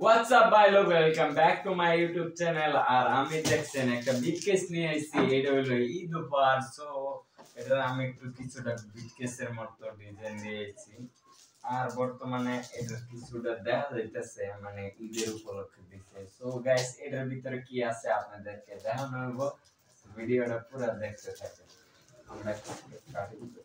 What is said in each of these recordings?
What's up ভাই লোক, welcome back to my YouTube channel. আর আমি দেখছেন একটা বিটকেস নিয়ে আইছি। এটা হলো ঈদ উপহার। সো এটা আমি একটু কিছুটা বিটকেসের মতো ডিজাইন দিয়েছি। আর বর্তমানে এটা কিছুটা দেখা যাইতেছে মানে ঈদের উপলক্ষে দিচ্ছে। সো গাইস, এটার ভিতরে কি আছে আপনাদেরকে দেখানো হইব। ভিডিওটা পুরো দেখতে থাকেন। আমরা স্টার্ট করি।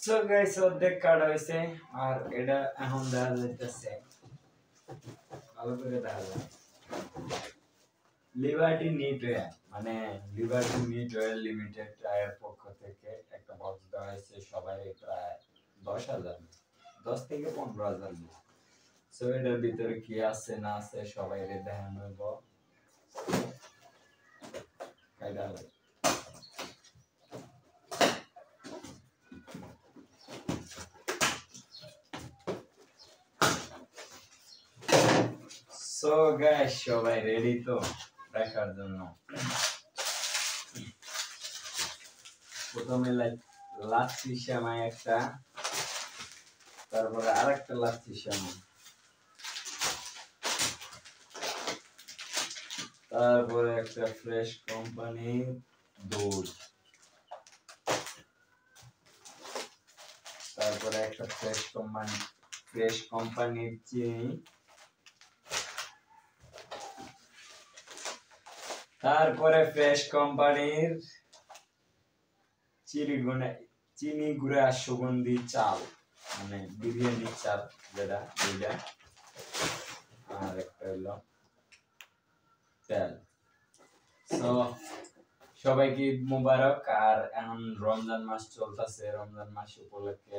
সো গাইস, অর্ধেক কাটা হয়েছে আর এটা এখন দেখা যাইতেছে ভালো করে দেখা যায় লিবার্টি নিটওয়্যার মানে লিবার্টি নিটওয়্যার লিমিটেড এর পক্ষ থেকে একটা বক্স দেওয়া হয়েছে সবাই প্রায় 10 থেকে 15,000। সো এটার ভিতরে কি আছে না আছে সবাই দেখানো হইব। কাইদা সো গাইস, সবাই রেডি তো দেখার জন্য? প্রথমে লাচ্ছি সেমাই একটা, তারপরে আরেকটা লাচ্ছি সেমাই, তারপরে একটা ফ্রেশ কোম্পানির দুধ, তারপরে একটা ফ্রেশ কোম্পানির চিনি, তারপরে ফ্রেশ কোম্পানির চিনি গুঁড়া সুগন্ধি চাল মানে বিরিয়ানি চাল যেটা দুইটা, আর একটা হলো তেল। তো সবাইকে ঈদ মুবারক। আর এখন রমজান মাস চলতেছে, রমজান মাস উপলক্ষে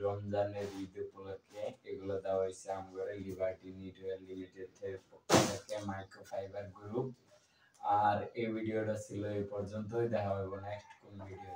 রমজানের ঈদ উপলক্ষে এগুলো দেওয়া হয়েছে আমাদের লিবার্টি নিটওয়্যার লিমিটেড থেকে মাইক্রোফাইবার গ্রুপ। আর এই ভিডিওটা ছিল এই পর্যন্তই, দেখা হবে নেক্সট কোন ভিডিও।